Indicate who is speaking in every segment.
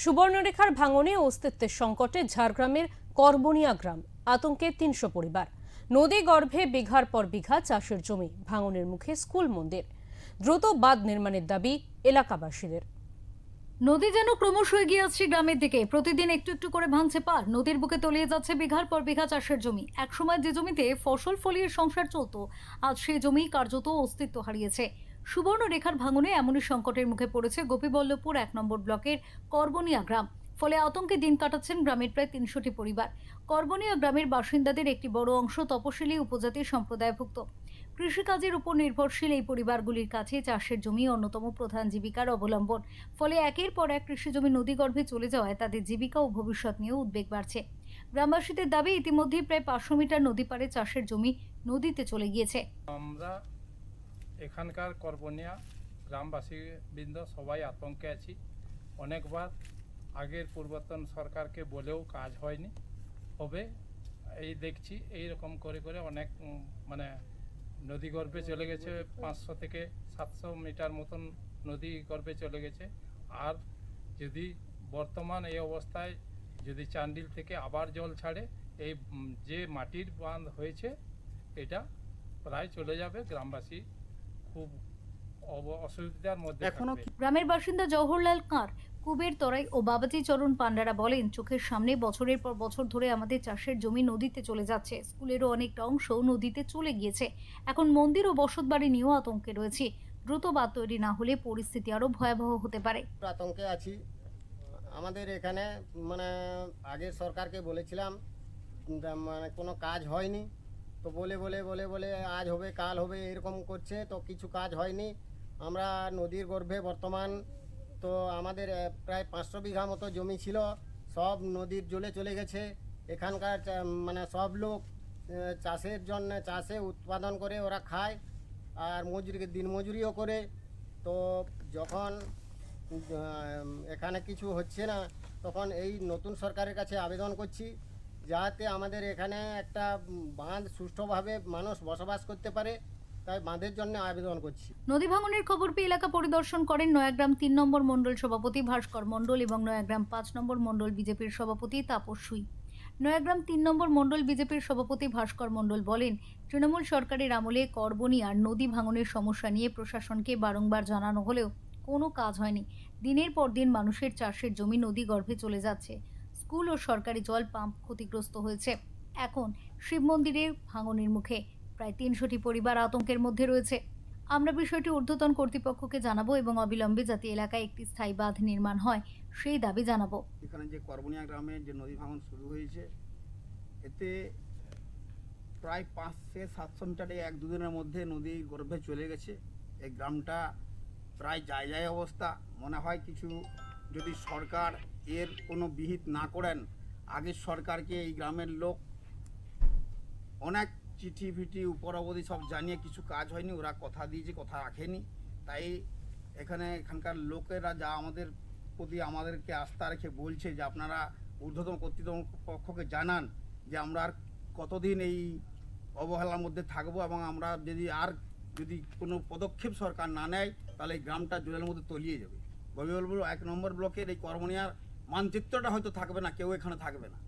Speaker 1: সুবর্ণরেখার ভাঙনে অস্তিত্বের সংকটে ঝাড়গ্রামের করবনিয়া গ্রাম, আতঙ্কে ৩০০ পরিবার। নদী গর্ভে বিঘার পর বিঘা চাষের জমি, ভাঙনের মুখে স্কুল মন্দির। দ্রুত বাঁধ নির্মাণের দাবি এলাকাবাসীদের।
Speaker 2: নদী যেন ক্রমশ এগিয়ে আসছে গ্রামের দিকে। প্রতিদিন একটু একটু করে ভাঙছে পার। নদীর বুকে তলিয়ে যাচ্ছে বিঘার পর বিঘা চাষের জমি। একসময় যে জমিতে ফসল ফলিয়ে সংসার চলতো, আজ সেই জমি কার্যত অস্তিত্ব হারিয়েছে। সুবর্ণরেখার ভাঙনে এমনই সংকটের মুখে পড়েছে গোপীবল্লভপুর ১ নম্বর ব্লকের করবনিয়া গ্রাম। ফলে আতঙ্কে দিন কাটাচ্ছেন গ্রামের প্রায় ৩০০টি পরিবার। করবনিয়া গ্রামের বাসিন্দাদের একটি বড় অংশ তপশিলি উপজাতি সম্প্রদায়ভুক্ত। কৃষিকাজের উপর নির্ভরশীল এই পরিবারগুলির কাছে চাষের জমি অন্যতম প্রধান জীবিকার অবলম্বন। ফলে একের পর এক কৃষিজমি নদীগর্ভে চলে যাওয়ায় তাদের জীবিকা ও ভবিষ্যৎ নিয়েও উদ্বেগ বাড়ছে। গ্রামবাসীদের দাবি, ইতিমধ্যেই প্রায় ৫০০ মিটার নদী পাড়ে চাষের জমি নদীতে চলে গিয়েছে।
Speaker 3: আমরা এখানকার করবনিয়া গ্রামবাসী বৃন্দ সবাই আতঙ্কে আছি। অনেকবার আগের পূর্বতন সরকারকে বলেও কাজ হয়নি, হবে এই দেখছি এই রকম করে করে অনেক মানে নদী গর্ভে চলে গেছে। ৫০০ থেকে ৭০০ মিটার মতন নদী গর্ভে চলে গেছে। আর যদি বর্তমান এই অবস্থায় যদি চান্ডিল থেকে আবার জল ছাড়ে, এই যে মাটির বাঁধ হয়েছে এটা প্রায় চলে যাবে। গ্রামবাসী খুব অসুবিধার মধ্যে থাকবে।
Speaker 2: গ্রামের বাসিন্দা জওহরলাল কাঁর, কুবের তরাই ও বাবাজি চরণ পান্ডারা বলেন, চোখের সামনে বছরের পর বছর ধরে আমাদের চাষের জমি নদীতে চলে যাচ্ছে। স্কুলেরও অনেকটা অংশ নদীতে চলে গিয়েছে। এখন মন্দির ও বসতবাড়ি নিয়েও আতঙ্কে রয়েছে। দ্রুত বাঁধ তৈরি না হলে পরিস্থিতি আরো ভয়াবহ হতে পারে।
Speaker 4: আতঙ্কে আছি। আমাদের এখানে মানে আগের সরকারকে বলেছিলাম, মানে কোনো কাজ হয়নি। তো বলে বলে বলে বলে আজ হবে কাল হবে এরকম করছে, তো কিছু কাজ হয়নি। আমরা নদীর গর্ভে বর্তমান তো আমাদের প্রায় ৫০০ বিঘা মতো জমি ছিল, সব নদীর জলে চলে গেছে। এখানকার মানে সব লোক চাষের জন্য চাষে উৎপাদন করে ওরা খায়, আর দিনমজুরিও করে। তো যখন এখানে কিছু হচ্ছে না, তখন এই নতুন সরকারের কাছে আবেদন করছি যাতে আমাদের এখানে একটা বাঁধ সুষ্ঠুভাবে মানুষ বসবাস করতে পারে, তাই বাঁধের জন্য আবেদন করছি।
Speaker 2: নদী ভাঙনের খবর পেয়ে এলাকা পরিদর্শন করেন নয়াগ্রাম ৩ নম্বর মণ্ডল সভাপতি ভাস্কর মণ্ডল এবং নয়াগ্রাম ৫ নম্বর মণ্ডল বিজেপির সভাপতি তাপস সুই। নয়াগ্রাম ৩ নম্বর মণ্ডল বিজেপির সভাপতি ভাস্কর মণ্ডল বলেন, তৃণমূল সরকারের আমলে করবনিয়ার নদী ভাঙনের সমস্যা নিয়ে প্রশাসনকে বারংবার জানানো হলেও কোনো কাজ হয়নি। দিনের পর দিন মানুষের চাষের জমি নদী গর্ভে চলে যাচ্ছে। স্কুল ও সরকারি জল পাম্প ক্ষতিগ্রস্ত হয়েছে। এখন শিব মন্দিরের ভাঙনের মুখে প্রায় ৩০০টি পরিবার আতঙ্কের মধ্যে রয়েছে। আমরা বিষয়টি ঊর্ধ্বতন কর্তৃপক্ষকে জানাবো এবং অবিলম্বে যাতে এলাকায় একটি স্থায়ী বাঁধ নির্মাণ হয় সেই দাবি জানাবো।
Speaker 5: এখানে যে করবনিয়া গ্রামে যে নদী ভাঙন শুরু হয়েছে, এতে প্রায় ৫০০-৭০০ মিটারে ১-২ দিনের মধ্যে নদী গর্ভে চলে গেছে। এই গ্রামটা প্রায় যায় অবস্থা। মনে হয় কিছু যদি সরকার এর কোনো বিহিত না করেন। আগের সরকারকে এই গ্রামের লোক অনেক চিঠি ফিটি উপর অবধি সব জানিয়ে কিছু কাজ হয়নি, ওরা কথা দিয়েছে কথা রাখেনি। তাই এখানকার লোকেরা যা আমাদের প্রতি আমাদেরকে আস্থা রেখে বলছে যে আপনারা ঊর্ধ্বতন কর্তৃপক্ষকে জানান যে আমরা আর কতদিন এই অবহেলার মধ্যে থাকবো, এবং আমরা যদি কোনো পদক্ষেপ সরকার না নেয় তাহলে এই গ্রামটা জলের মধ্যে তলিয়ে যাবে। গোপীবল্লভপুর ১ নম্বর ব্লকের এই করবনিয়ার মানচিত্রটা হয়তো থাকবে না, কেউ এখানে থাকবে না।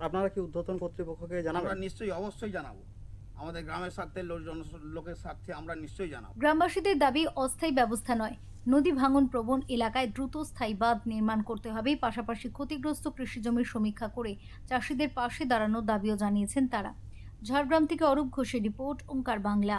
Speaker 6: আপনারা কি ঊর্ধ্বতন কর্তৃপক্ষকে জানাবেন?
Speaker 5: আমরা নিশ্চয়ই অবশ্যই জানাবো। আমাদের গ্রামের স্বার্থে লোকের স্বার্থে আমরা নিশ্চয়ই জানাবো।
Speaker 2: গ্রামবাসীদের দাবি অস্থায়ী ব্যবস্থা নয়, নদী ভাঙন প্রবণ এলাকায় দ্রুত স্থায়ী বাঁধ নির্মাণ করতে হবে। পাশাপাশি ক্ষতিগ্রস্ত কৃষিজমির সমীক্ষা করে চাষিদের পাশে দাঁড়ানোর দাবিও জানিয়েছেন তারা। ঝাড়গ্রাম থেকে অরূপ ঘোষের রিপোর্ট, ওঙ্কার বাংলা।